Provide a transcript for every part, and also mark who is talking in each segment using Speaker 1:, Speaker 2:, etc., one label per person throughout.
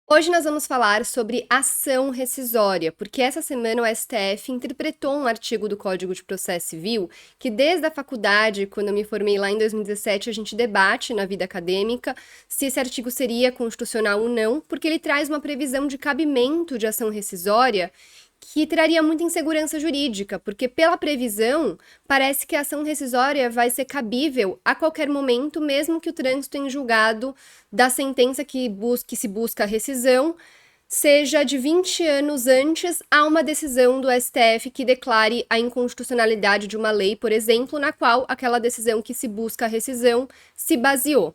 Speaker 1: Hoje nós vamos falar sobre ação rescisória, porque essa semana o STF interpretou um artigo do Código de Processo Civil que desde a faculdade, quando eu me formei lá em 2017, a gente debate na vida acadêmica se esse artigo seria constitucional ou não, porque ele traz uma previsão de cabimento de ação rescisória que traria muita insegurança jurídica, porque pela previsão, parece que a ação rescisória vai ser cabível a qualquer momento, mesmo que o trânsito em julgado da sentença que se busca a rescisão seja de 20 anos antes a uma decisão do STF que declare a inconstitucionalidade de uma lei, por exemplo, na qual aquela decisão que se busca a rescisão se baseou.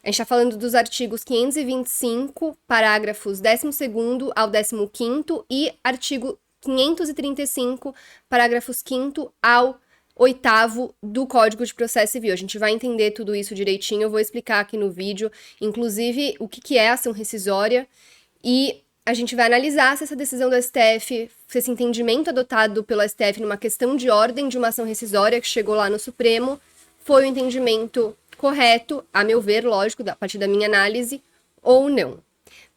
Speaker 1: A gente está falando dos artigos 525, parágrafos 12º ao 15º e artigo 535, parágrafos 5º ao 8º do Código de Processo Civil. A gente vai entender tudo isso direitinho, eu vou explicar aqui no vídeo, inclusive o que é ação rescisória, e a gente vai analisar se essa decisão do STF, se esse entendimento adotado pelo STF numa questão de ordem de uma ação rescisória que chegou lá no Supremo, foi o entendimento correto, a meu ver, lógico, a partir da minha análise, ou não.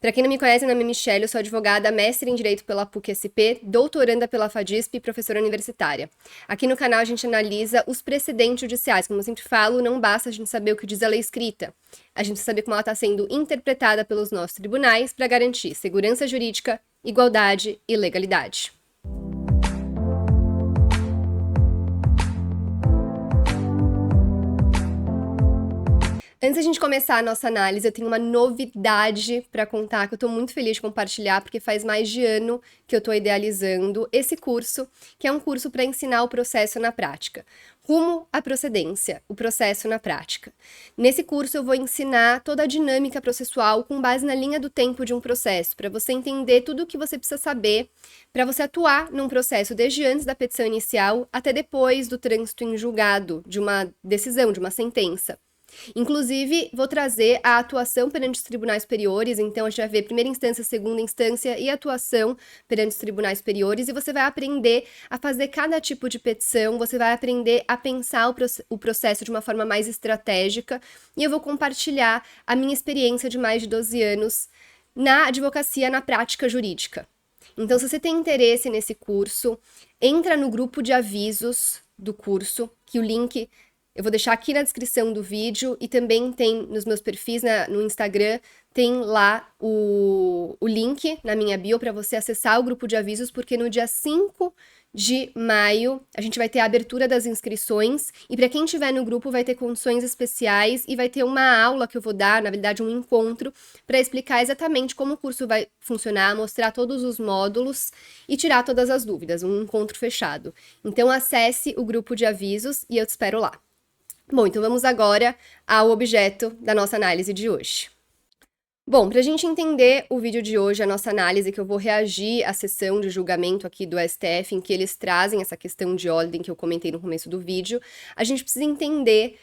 Speaker 1: Para quem não me conhece, meu nome é Michelle, eu sou advogada, mestre em Direito pela PUC-SP, doutoranda pela FADISP e professora universitária. Aqui no canal a gente analisa os precedentes judiciais. Como eu sempre falo, não basta a gente saber o que diz a lei escrita. A gente precisa saber como ela está sendo interpretada pelos nossos tribunais para garantir segurança jurídica, igualdade e legalidade. Antes da gente começar a nossa análise, eu tenho uma novidade para contar que eu estou muito feliz de compartilhar, porque faz mais de ano que eu estou idealizando esse curso, que é um curso para ensinar o processo na prática. Rumo à procedência, o processo na prática. Nesse curso eu vou ensinar toda a dinâmica processual com base na linha do tempo de um processo, para você entender tudo o que você precisa saber para você atuar num processo desde antes da petição inicial até depois do trânsito em julgado de uma decisão, de uma sentença. Inclusive, vou trazer a atuação perante os tribunais superiores, então a gente vai ver primeira instância, segunda instância e atuação perante os tribunais superiores, e você vai aprender a fazer cada tipo de petição, você vai aprender a pensar o processo de uma forma mais estratégica, e eu vou compartilhar a minha experiência de mais de 12 anos na advocacia, na prática jurídica. Então, se você tem interesse nesse curso, entra no grupo de avisos do curso, que o link eu vou deixar aqui na descrição do vídeo e também tem nos meus perfis no Instagram, tem lá o link na minha bio para você acessar o grupo de avisos, porque no dia 5 de maio a gente vai ter a abertura das inscrições e para quem estiver no grupo vai ter condições especiais e vai ter uma aula que eu vou dar, na verdade um encontro, para explicar exatamente como o curso vai funcionar, mostrar todos os módulos e tirar todas as dúvidas, um encontro fechado. Então acesse o grupo de avisos e eu te espero lá. Bom, então vamos agora ao objeto da nossa análise de hoje. Bom, para a gente entender o vídeo de hoje, a nossa análise, que eu vou reagir à sessão de julgamento aqui do STF, em que eles trazem essa questão de ordem que eu comentei no começo do vídeo, a gente precisa entender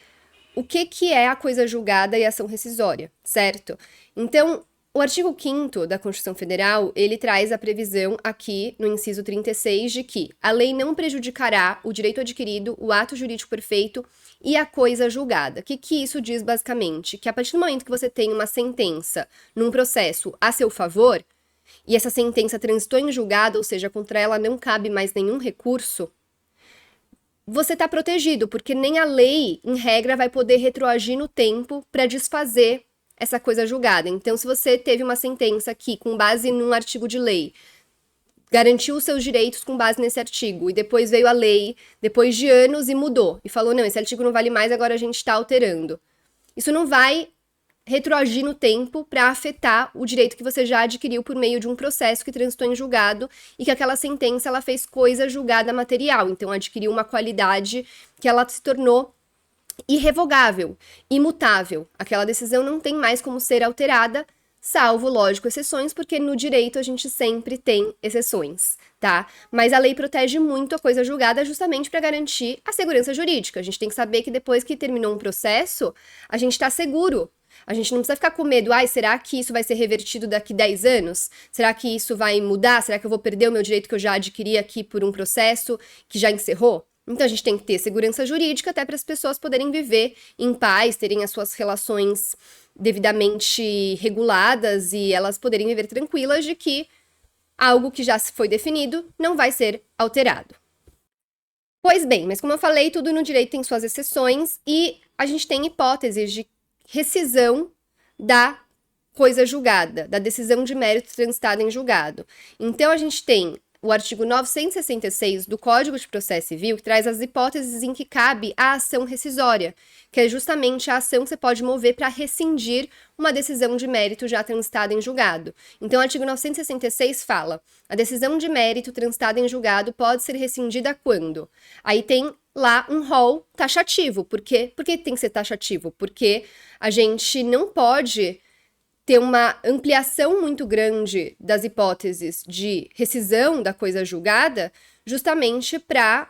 Speaker 1: o que é a coisa julgada e a ação rescisória, certo? Então, o artigo 5º da Constituição Federal, ele traz a previsão aqui no inciso 36 de que a lei não prejudicará o direito adquirido, o ato jurídico perfeito e a coisa julgada. O que isso diz basicamente? Que a partir do momento que você tem uma sentença num processo a seu favor, e essa sentença transitou em julgado, ou seja, contra ela não cabe mais nenhum recurso, você está protegido, porque nem a lei, em regra, vai poder retroagir no tempo para desfazer essa coisa julgada. Então, se você teve uma sentença aqui com base num artigo de lei, garantiu os seus direitos com base nesse artigo, e depois veio a lei, depois de anos, e mudou, e falou, não, esse artigo não vale mais, agora a gente está alterando. Isso não vai retroagir no tempo para afetar o direito que você já adquiriu por meio de um processo que transitou em julgado e que aquela sentença ela fez coisa julgada material, então adquiriu uma qualidade que ela se tornou irrevogável, imutável. Aquela decisão não tem mais como ser alterada, salvo, lógico, exceções, porque no direito a gente sempre tem exceções, tá? Mas a lei protege muito a coisa julgada justamente para garantir a segurança jurídica. A gente tem que saber que depois que terminou um processo, a gente está seguro. A gente não precisa ficar com medo, será que isso vai ser revertido daqui 10 anos? Será que isso vai mudar? Será que eu vou perder o meu direito que eu já adquiri aqui por um processo que já encerrou? Então a gente tem que ter segurança jurídica até para as pessoas poderem viver em paz, terem as suas relações devidamente reguladas e elas poderem viver tranquilas de que algo que já foi definido não vai ser alterado. Pois bem, mas como eu falei, tudo no direito tem suas exceções e a gente tem hipóteses de rescisão da coisa julgada, da decisão de mérito transitada em julgado. Então, a gente tem o artigo 966 do Código de Processo Civil, que traz as hipóteses em que cabe a ação rescisória, que é justamente a ação que você pode mover para rescindir uma decisão de mérito já transitada em julgado. Então, o artigo 966 fala: a decisão de mérito transitada em julgado pode ser rescindida quando? Aí tem lá um rol taxativo. Por quê? Por que tem que ser taxativo? Porque a gente não pode ter uma ampliação muito grande das hipóteses de rescisão da coisa julgada, justamente para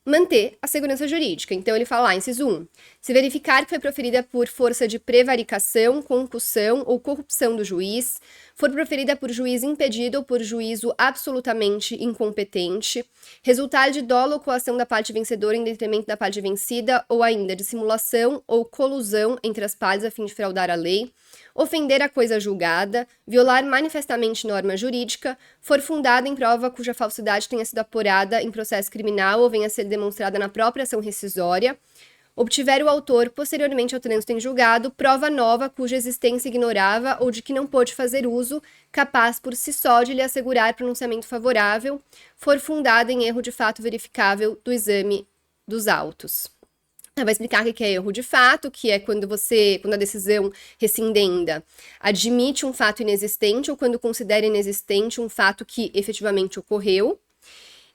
Speaker 1: manter a segurança jurídica. Então, ele fala lá, inciso 1, se verificar que foi proferida por força de prevaricação, concussão ou corrupção do juiz, for proferida por juiz impedido ou por juízo absolutamente incompetente, resultar de dolo ou coação da parte vencedora em detrimento da parte vencida, ou ainda de simulação ou colusão entre as partes a fim de fraudar a lei, ofender a coisa julgada, violar manifestamente norma jurídica, for fundada em prova cuja falsidade tenha sido apurada em processo criminal ou venha a ser demonstrada na própria ação rescisória, obtiver o autor, posteriormente ao trânsito em julgado, prova nova cuja existência ignorava ou de que não pôde fazer uso, capaz por si só de lhe assegurar pronunciamento favorável, for fundada em erro de fato verificável do exame dos autos. Ela vai explicar o que é erro de fato, que é quando a decisão rescindenda admite um fato inexistente ou quando considera inexistente um fato que efetivamente ocorreu.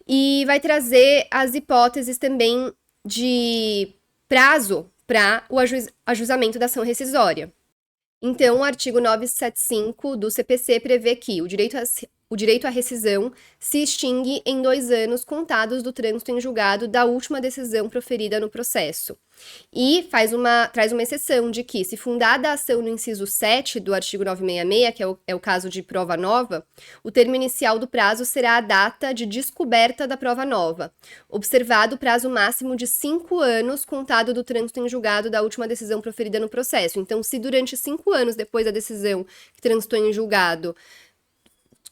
Speaker 1: E vai trazer as hipóteses também de prazo para o ajuizamento da ação rescisória. Então, o artigo 975 do CPC prevê que o direito à rescisão se extingue em 2 anos contados do trânsito em julgado da última decisão proferida no processo. E traz uma exceção de que, se fundada a ação no inciso 7 do artigo 966, que é o caso de prova nova, o termo inicial do prazo será a data de descoberta da prova nova, observado o prazo máximo de 5 anos contado do trânsito em julgado da última decisão proferida no processo. Então, se durante 5 anos depois da decisão que transitou em julgado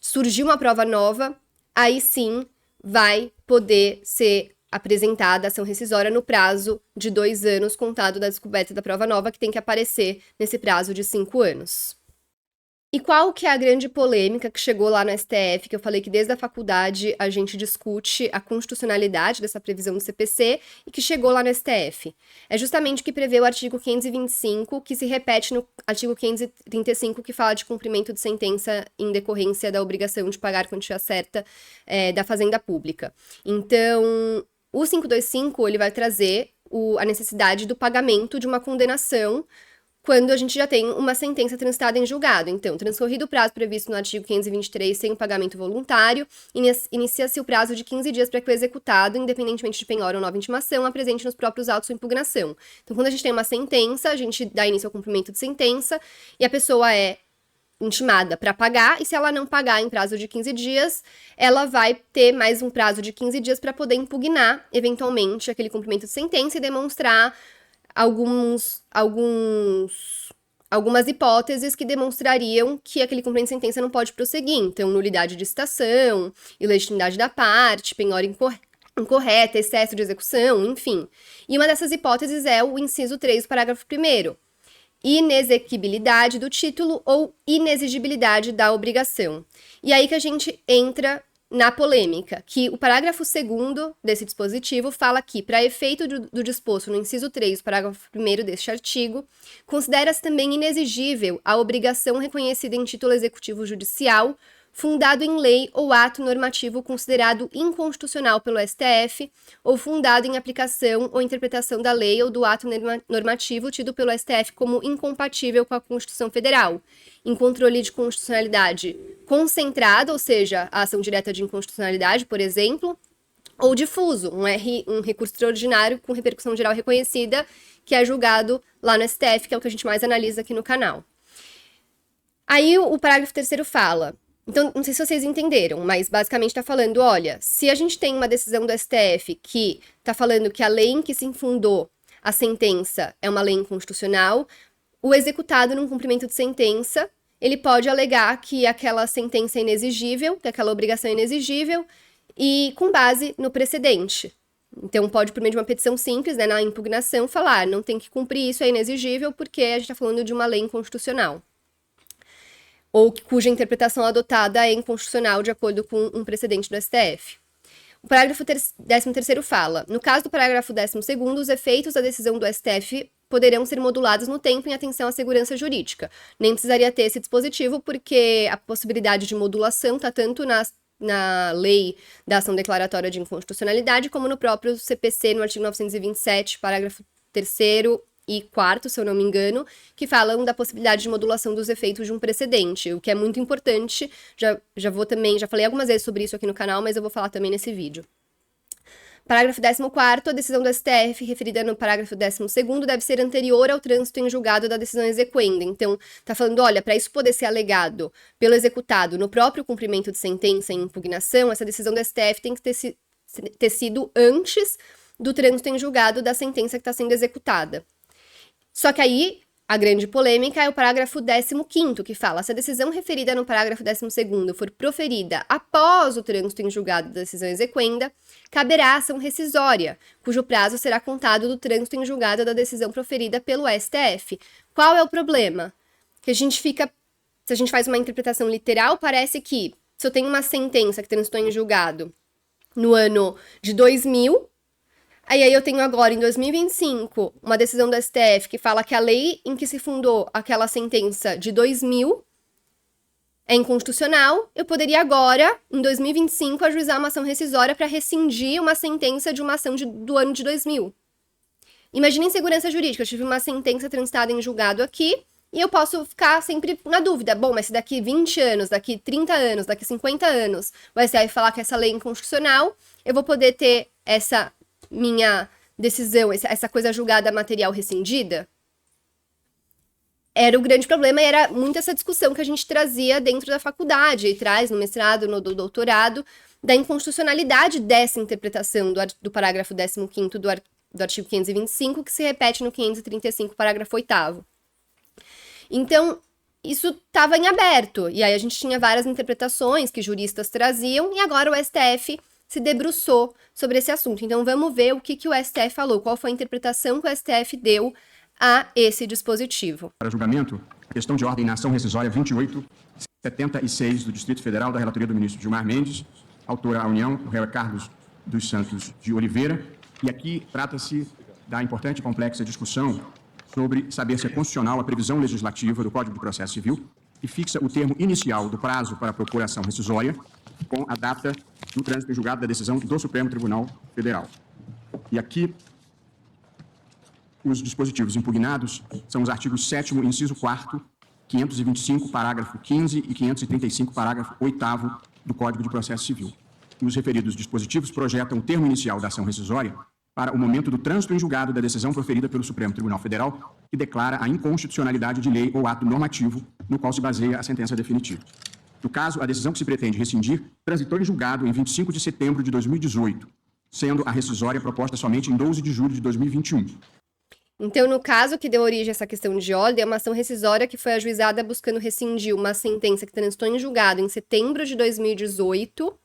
Speaker 1: surgiu uma prova nova, aí sim vai poder ser apresentada a ação rescisória no prazo de 2 anos contado da descoberta da prova nova, que tem que aparecer nesse prazo de 5 anos. E qual que é a grande polêmica que chegou lá no STF, que eu falei que desde a faculdade a gente discute a constitucionalidade dessa previsão do CPC e que chegou lá no STF? É justamente o que prevê o artigo 525, que se repete no artigo 535, que fala de cumprimento de sentença em decorrência da obrigação de pagar quantia certa da Fazenda Pública. Então, o 525, ele vai trazer a necessidade do pagamento de uma condenação quando a gente já tem uma sentença transitada em julgado. Então, transcorrido o prazo previsto no artigo 523 sem o pagamento voluntário, inicia-se o prazo de 15 dias para que o executado, independentemente de penhora ou nova intimação, apresente nos próprios autos sua impugnação. Então, quando a gente tem uma sentença, a gente dá início ao cumprimento de sentença e a pessoa é intimada para pagar, e se ela não pagar em prazo de 15 dias, ela vai ter mais um prazo de 15 dias para poder impugnar, eventualmente, aquele cumprimento de sentença e demonstrar algumas hipóteses que demonstrariam que aquele cumprimento de sentença não pode prosseguir. Então, nulidade de citação, ilegitimidade da parte, penhora incorreta, excesso de execução, enfim. E uma dessas hipóteses é o inciso 3 do parágrafo 1º. Inexequibilidade do título ou inexigibilidade da obrigação. E aí que a gente entra na polêmica, que o parágrafo 2º desse dispositivo fala que, para efeito do disposto no inciso 3 do parágrafo 1º deste artigo, considera-se também inexigível a obrigação reconhecida em título executivo judicial, fundado em lei ou ato normativo considerado inconstitucional pelo STF, ou fundado em aplicação ou interpretação da lei ou do ato normativo tido pelo STF como incompatível com a Constituição Federal, em controle de constitucionalidade concentrado, ou seja, a ação direta de inconstitucionalidade, por exemplo, ou difuso, um recurso extraordinário com repercussão geral reconhecida, que é julgado lá no STF, que é o que a gente mais analisa aqui no canal. Aí o parágrafo 3º fala... Então, não sei se vocês entenderam, mas basicamente está falando, olha, se a gente tem uma decisão do STF que está falando que a lei em que se infundou a sentença é uma lei inconstitucional, o executado num cumprimento de sentença, ele pode alegar que aquela sentença é inexigível, que aquela obrigação é inexigível, e com base no precedente. Então, pode, por meio de uma petição simples, né, na impugnação, falar, não tem que cumprir isso, é inexigível, porque a gente está falando de uma lei inconstitucional. Ou cuja interpretação adotada é inconstitucional, de acordo com um precedente do STF. O parágrafo 13º fala, no caso do parágrafo 12º, os efeitos da decisão do STF poderão ser modulados no tempo em atenção à segurança jurídica. Nem precisaria ter esse dispositivo, porque a possibilidade de modulação está tanto na lei da ação declaratória de inconstitucionalidade, como no próprio CPC, no artigo 927, parágrafo 3º e 4º, se eu não me engano, que falam da possibilidade de modulação dos efeitos de um precedente, o que é muito importante. Já falei algumas vezes sobre isso aqui no canal, mas eu vou falar também nesse vídeo. Parágrafo 14º, a decisão do STF, referida no parágrafo 12º, deve ser anterior ao trânsito em julgado da decisão exequenda. Então, tá falando, olha, para isso poder ser alegado pelo executado no próprio cumprimento de sentença em impugnação, essa decisão do STF tem que ter sido antes do trânsito em julgado da sentença que está sendo executada. Só que aí, a grande polêmica é o parágrafo 15º, que fala, se a decisão referida no parágrafo 12º for proferida após o trânsito em julgado da decisão exequenda, caberá ação rescisória, cujo prazo será contado do trânsito em julgado da decisão proferida pelo STF. Qual é o problema? Que a gente fica, se a gente faz uma interpretação literal, parece que se eu tenho uma sentença que transitou em julgado no ano de 2000, aí eu tenho agora, em 2025, uma decisão do STF que fala que a lei em que se fundou aquela sentença de 2000 é inconstitucional. Eu poderia agora, em 2025, ajuizar uma ação rescisória para rescindir uma sentença de uma ação do ano de 2000. Imagina insegurança jurídica. Eu tive uma sentença transitada em julgado aqui e eu posso ficar sempre na dúvida. Bom, mas se daqui 20 anos, daqui 30 anos, daqui 50 anos, o STF falar que essa lei é inconstitucional, eu vou poder ter essa minha decisão, essa coisa julgada material rescindida? Era o grande problema e era muito essa discussão que a gente trazia dentro da faculdade, e traz no mestrado, no doutorado, da inconstitucionalidade dessa interpretação do parágrafo 15º do artigo 525, que se repete no 535, parágrafo 8º. Então, isso estava em aberto, e aí a gente tinha várias interpretações que juristas traziam, e agora o STF se debruçou sobre esse assunto. Então, vamos ver o que o STF falou, qual foi a interpretação que o STF deu a esse dispositivo.
Speaker 2: Para julgamento, a questão de ordem na ação rescisória 2876 do Distrito Federal, da relatoria do ministro Gilmar Mendes, autora a União, o réu é Carlos dos Santos de Oliveira, e aqui trata-se da importante e complexa discussão sobre saber se é constitucional a previsão legislativa do Código de Processo Civil, que fixa o termo inicial do prazo para a procuração rescisória com a data do trânsito em julgado da decisão do Supremo Tribunal Federal. E aqui, os dispositivos impugnados são os artigos 7º, inciso 4º, 525, parágrafo 15 e 535, parágrafo 8º do Código de Processo Civil. Os referidos dispositivos projetam o termo inicial da ação rescisória para o momento do trânsito em julgado da decisão proferida pelo Supremo Tribunal Federal, que declara a inconstitucionalidade de lei ou ato normativo no qual se baseia a sentença definitiva. No caso, a decisão que se pretende rescindir transitou em julgado em 25 de setembro de 2018, sendo a rescisória proposta somente em 12 de julho de 2021.
Speaker 1: Então, no caso que deu origem a essa questão de ordem, é uma ação rescisória que foi ajuizada buscando rescindir uma sentença que transitou em julgado em setembro de 2018,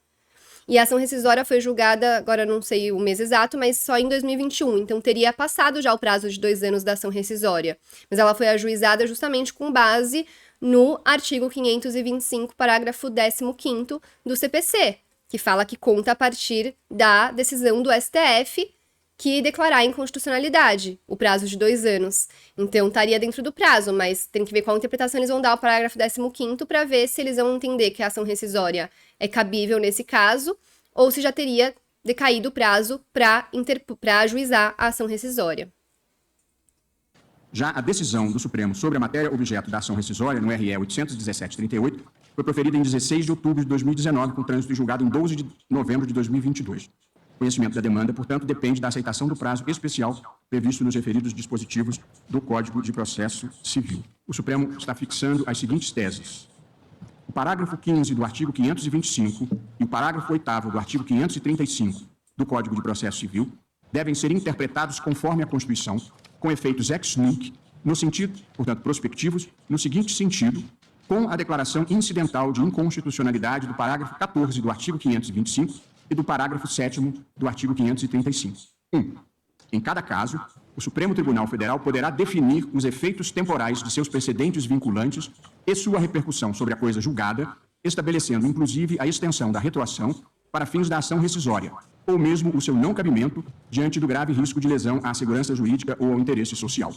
Speaker 1: e a ação rescisória foi julgada, agora não sei o mês exato, mas só em 2021, então teria passado já o prazo de 2 anos da ação rescisória, mas ela foi ajuizada justamente com base no artigo 525, parágrafo 15º do CPC, que fala que conta a partir da decisão do STF que declarar a inconstitucionalidade, o prazo de 2 anos. Então, estaria dentro do prazo, mas tem que ver qual interpretação eles vão dar ao parágrafo 15º para ver se eles vão entender que a ação rescisória é cabível nesse caso, ou se já teria decaído o prazo para ajuizar a ação rescisória.
Speaker 2: Já a decisão do Supremo sobre a matéria objeto da ação rescisória, no RE 817/38, foi proferida em 16 de outubro de 2019, com trânsito julgado em 12 de novembro de 2022. O conhecimento da demanda, portanto, depende da aceitação do prazo especial previsto nos referidos dispositivos do Código de Processo Civil. O Supremo está fixando as seguintes teses. O parágrafo 15 do artigo 525 e o parágrafo 8º do artigo 535 do Código de Processo Civil devem ser interpretados conforme a Constituição, com efeitos ex nunc, no sentido, portanto, prospectivos, no seguinte sentido, com a declaração incidental de inconstitucionalidade do parágrafo 14 do artigo 525 e do parágrafo 7º do artigo 535. 1. Em cada caso, o Supremo Tribunal Federal poderá definir os efeitos temporais de seus precedentes vinculantes e sua repercussão sobre a coisa julgada, estabelecendo, inclusive, a extensão da retroação para fins da ação rescisória, ou mesmo o seu não cabimento diante do grave risco de lesão à segurança jurídica ou ao interesse social.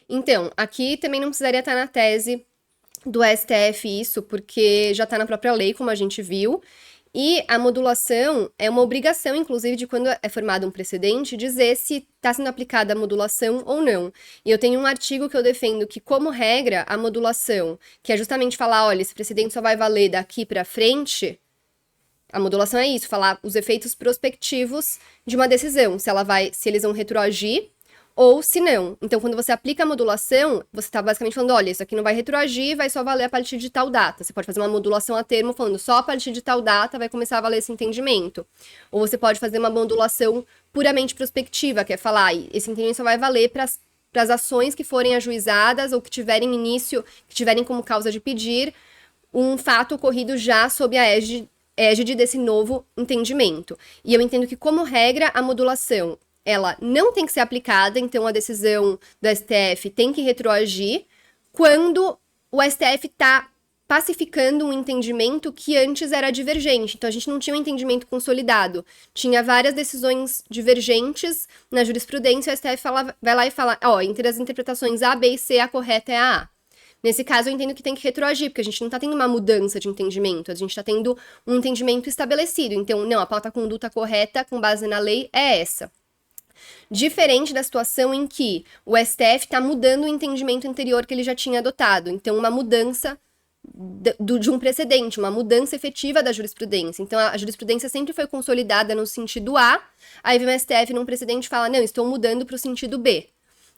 Speaker 1: Então, aqui também não precisaria estar na tese do STF isso, porque já está na própria lei, como a gente viu, e a modulação é uma obrigação, inclusive, de quando é formado um precedente, dizer se está sendo aplicada a modulação ou não. E eu tenho um artigo que eu defendo que, como regra, a modulação, que é justamente falar, olha, esse precedente só vai valer daqui para frente, a modulação é isso, falar os efeitos prospectivos de uma decisão, se eles vão retroagir ou se não. Então, quando você aplica a modulação, você está basicamente falando, olha, isso aqui não vai retroagir, vai só valer a partir de tal data. Você pode fazer uma modulação a termo falando só a partir de tal data vai começar a valer esse entendimento. Ou você pode fazer uma modulação puramente prospectiva, que é falar, esse entendimento só vai valer para as ações que forem ajuizadas ou que tiverem início, que tiverem como causa de pedir um fato ocorrido já sob a égide desse novo entendimento. E eu entendo que, como regra, a modulação ela não tem que ser aplicada, então a decisão do STF tem que retroagir quando o STF está pacificando um entendimento que antes era divergente. Então a gente não tinha um entendimento consolidado. Tinha várias decisões divergentes na jurisprudência, o STF vai lá e fala, entre as interpretações A, B e C, a correta é a A. Nesse caso, eu entendo que tem que retroagir, porque a gente não está tendo uma mudança de entendimento, a gente está tendo um entendimento estabelecido. Então, não, a pauta conduta correta, com base na lei, é essa. Diferente da situação em que o STF está mudando o entendimento anterior que ele já tinha adotado. Então, uma mudança de um precedente, uma mudança efetiva da jurisprudência. Então, a jurisprudência sempre foi consolidada no sentido A, aí vem o STF num precedente e fala, não, estou mudando para o sentido B.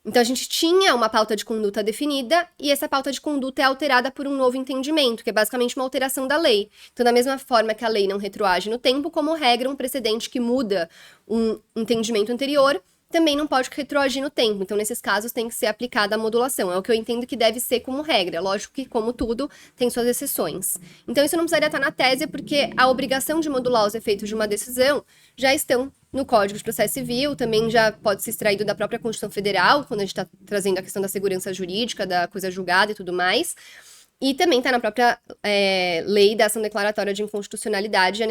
Speaker 1: Então, a gente tinha uma pauta de conduta definida e essa pauta de conduta é alterada por um novo entendimento, que é basicamente uma alteração da lei. Então, da mesma forma que a lei não retroage no tempo, como regra, um precedente que muda um entendimento anterior também não pode retroagir no tempo. Então, nesses casos, tem que ser aplicada a modulação. É o que eu entendo que deve ser como regra. Lógico que, como tudo, tem suas exceções. Então, isso não precisaria estar na tese, porque a obrigação de modular os efeitos de uma decisão já estão no Código de Processo Civil, também já pode ser extraído da própria Constituição Federal, quando a gente está trazendo a questão da segurança jurídica, da coisa julgada e tudo mais. E também está na própria lei da ação declaratória de inconstitucionalidade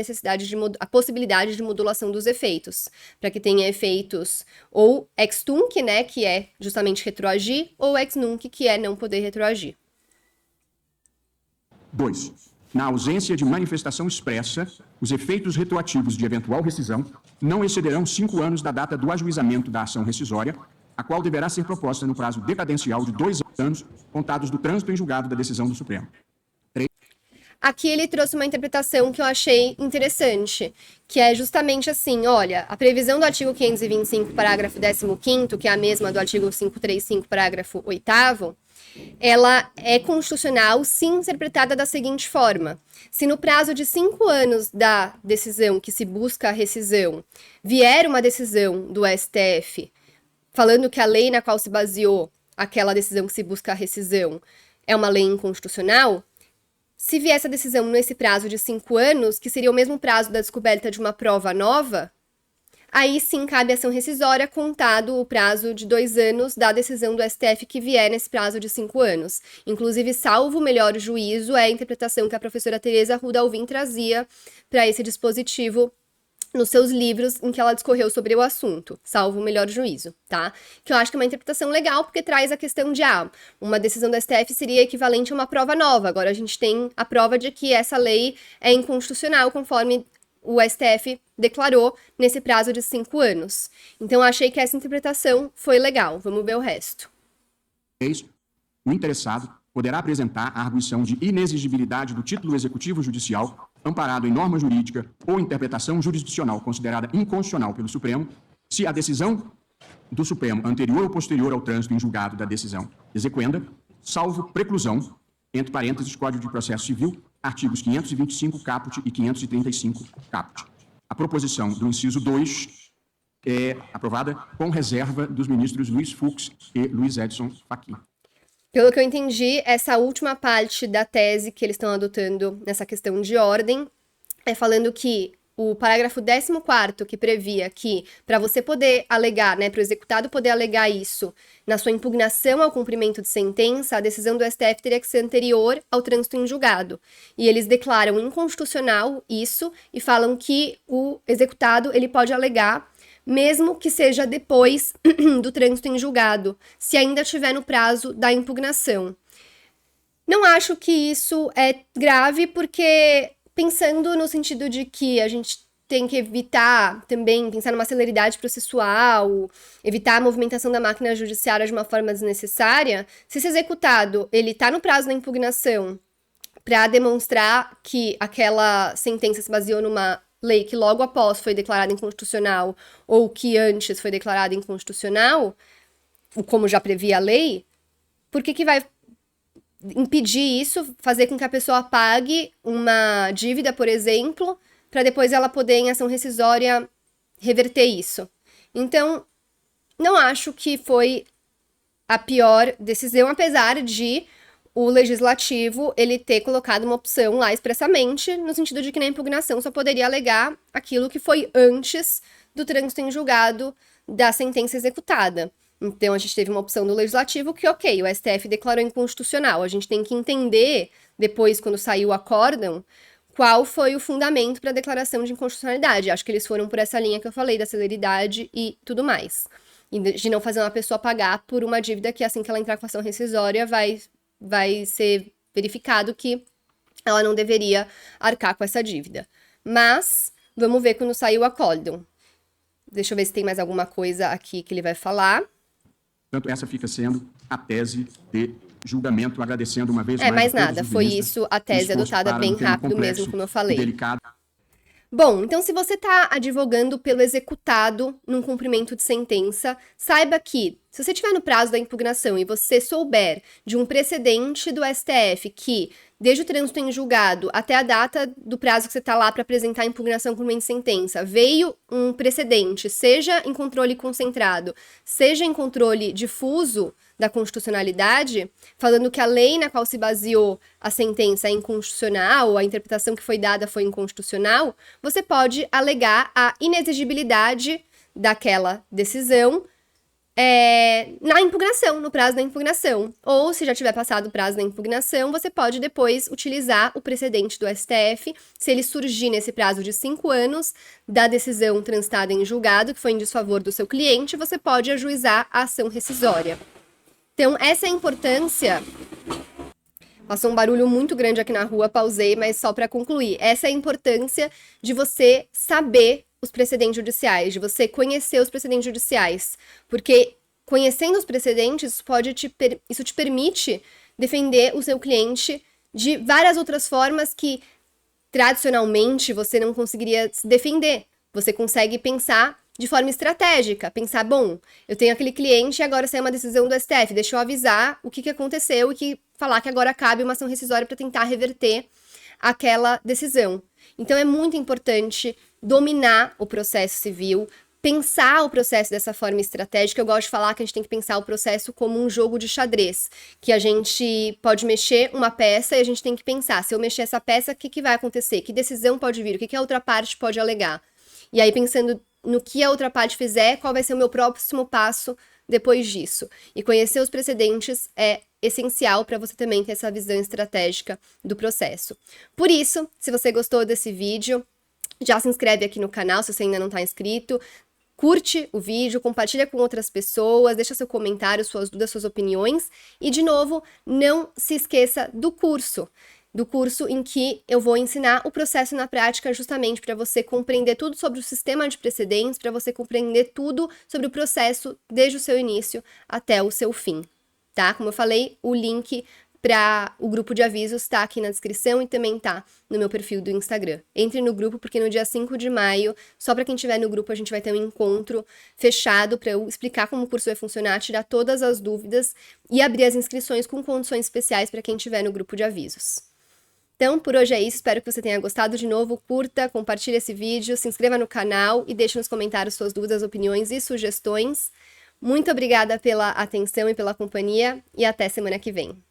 Speaker 1: a possibilidade de modulação dos efeitos, para que tenha efeitos ou ex tunc, né, que é justamente retroagir, ou ex nunc, que é não poder retroagir.
Speaker 2: 2. Na ausência de manifestação expressa, os efeitos retroativos de eventual rescisão não excederão 5 anos da data do ajuizamento da ação rescisória, a qual deverá ser proposta no prazo decadencial de 2 anos, contados do trânsito em julgado da decisão do Supremo. 3.
Speaker 1: Aqui ele trouxe uma interpretação que eu achei interessante, que é justamente assim, olha, a previsão do artigo 525, parágrafo 15º, que é a mesma do artigo 535, parágrafo 8º, ela é constitucional se interpretada da seguinte forma: se no prazo de 5 anos da decisão que se busca a rescisão vier uma decisão do STF falando que a lei na qual se baseou aquela decisão que se busca a rescisão é uma lei inconstitucional, se vier essa decisão nesse prazo de 5 anos, que seria o mesmo prazo da descoberta de uma prova nova, aí sim cabe ação rescisória, contado o prazo de 2 anos da decisão do STF que vier nesse prazo de 5 anos. Inclusive, salvo o melhor juízo, é a interpretação que a professora Tereza Arruda Alvim trazia para esse dispositivo nos seus livros em que ela discorreu sobre o assunto, salvo o melhor juízo, tá? Que eu acho que é uma interpretação legal, porque traz a questão de, uma decisão do STF seria equivalente a uma prova nova. Agora a gente tem a prova de que essa lei é inconstitucional, conforme o STF declarou nesse prazo de 5 anos. Então, eu achei que essa interpretação foi legal. Vamos ver o resto.
Speaker 2: O interessado poderá apresentar a arguição de inexigibilidade do título executivo judicial amparado em norma jurídica ou interpretação jurisdicional considerada inconstitucional pelo Supremo, se a decisão do Supremo anterior ou posterior ao trânsito em julgado da decisão exequenda, salvo preclusão, entre parênteses, Código de Processo Civil, artigos 525 caput e 535 caput. A proposição do inciso 2 é aprovada com reserva dos ministros Luiz Fux e Luiz Edson Fachin.
Speaker 1: Pelo que eu entendi, essa última parte da tese que eles estão adotando nessa questão de ordem é falando que o parágrafo 14º, que previa que para você poder alegar, né, para o executado poder alegar isso na sua impugnação ao cumprimento de sentença, a decisão do STF teria que ser anterior ao trânsito em julgado. E eles declaram inconstitucional isso e falam que o executado ele pode alegar mesmo que seja depois do trânsito em julgado, se ainda estiver no prazo da impugnação. Não acho que isso é grave, porque pensando no sentido de que a gente tem que evitar também, pensar numa celeridade processual, evitar a movimentação da máquina judiciária de uma forma desnecessária, se esse executado ele está no prazo da impugnação para demonstrar que aquela sentença se baseou numa lei que logo após foi declarada inconstitucional ou que antes foi declarada inconstitucional, como já previa a lei, por que vai impedir isso, fazer com que a pessoa pague uma dívida, por exemplo, para depois ela poder, em ação rescisória, reverter isso? Então, não acho que foi a pior decisão, apesar de o legislativo ele ter colocado uma opção lá expressamente, no sentido de que na impugnação só poderia alegar aquilo que foi antes do trânsito em julgado da sentença executada. Então, a gente teve uma opção do legislativo que, ok, o STF declarou inconstitucional. A gente tem que entender, depois, quando saiu o acórdão, qual foi o fundamento para a declaração de inconstitucionalidade. Acho que eles foram por essa linha que eu falei, da celeridade e tudo mais. E de não fazer uma pessoa pagar por uma dívida que, assim que ela entrar com ação rescisória, vai ser verificado que ela não deveria arcar com essa dívida. Mas, vamos ver quando sair o acórdão. Deixa eu ver se tem mais alguma coisa aqui que ele vai falar.
Speaker 2: Portanto, essa fica sendo a tese de julgamento, agradecendo uma vez
Speaker 1: mais nada, foi isso, a tese adotada bem rápido mesmo, como eu falei.
Speaker 2: Delicado.
Speaker 1: Bom, então se você está advogando pelo executado num cumprimento de sentença, saiba que, se você estiver no prazo da impugnação e você souber de um precedente do STF que, desde o trânsito em julgado até a data do prazo que você está lá para apresentar a impugnação por meio de sentença, veio um precedente, seja em controle concentrado, seja em controle difuso da constitucionalidade, falando que a lei na qual se baseou a sentença é inconstitucional, a interpretação que foi dada foi inconstitucional, você pode alegar a inexigibilidade daquela decisão na impugnação, no prazo da impugnação. Ou, se já tiver passado o prazo da impugnação, você pode depois utilizar o precedente do STF, se ele surgir nesse prazo de 5 anos da decisão transitada em julgado, que foi em desfavor do seu cliente, você pode ajuizar a ação rescisória. Então, essa é a importância. Passou um barulho muito grande aqui na rua, pausei, mas só para concluir. Essa é a importância de você saber os precedentes judiciais, de você conhecer os precedentes judiciais. Porque conhecendo os precedentes, isso te permite defender o seu cliente de várias outras formas que, tradicionalmente, você não conseguiria se defender. Você consegue pensar de forma estratégica, pensar, bom, eu tenho aquele cliente e agora saiu uma decisão do STF, deixa eu avisar o que aconteceu e falar que agora cabe uma ação rescisória para tentar reverter aquela decisão. Então é muito importante dominar o processo civil, pensar o processo dessa forma estratégica. Eu gosto de falar que a gente tem que pensar o processo como um jogo de xadrez, que a gente pode mexer uma peça e a gente tem que pensar, se eu mexer essa peça, o que vai acontecer? Que decisão pode vir? O que a outra parte pode alegar? E aí, pensando no que a outra parte fizer, qual vai ser o meu próximo passo depois disso? E conhecer os precedentes é essencial para você também ter essa visão estratégica do processo. Por isso, se você gostou desse vídeo, já se inscreve aqui no canal se você ainda não está inscrito, curte o vídeo, compartilha com outras pessoas, deixa seu comentário, suas dúvidas, suas opiniões e, de novo, não se esqueça do curso em que eu vou ensinar o processo na prática justamente para você compreender tudo sobre o sistema de precedentes, para você compreender tudo sobre o processo desde o seu início até o seu fim, tá? Como eu falei, o link para o grupo de avisos tá aqui na descrição e também tá no meu perfil do Instagram. Entre no grupo porque no dia 5 de maio, só para quem estiver no grupo, a gente vai ter um encontro fechado para eu explicar como o curso vai funcionar, tirar todas as dúvidas e abrir as inscrições com condições especiais para quem estiver no grupo de avisos. Então, por hoje é isso, espero que você tenha gostado. De novo, curta, compartilhe esse vídeo, se inscreva no canal e deixe nos comentários suas dúvidas, opiniões e sugestões. Muito obrigada pela atenção e pela companhia, e até semana que vem.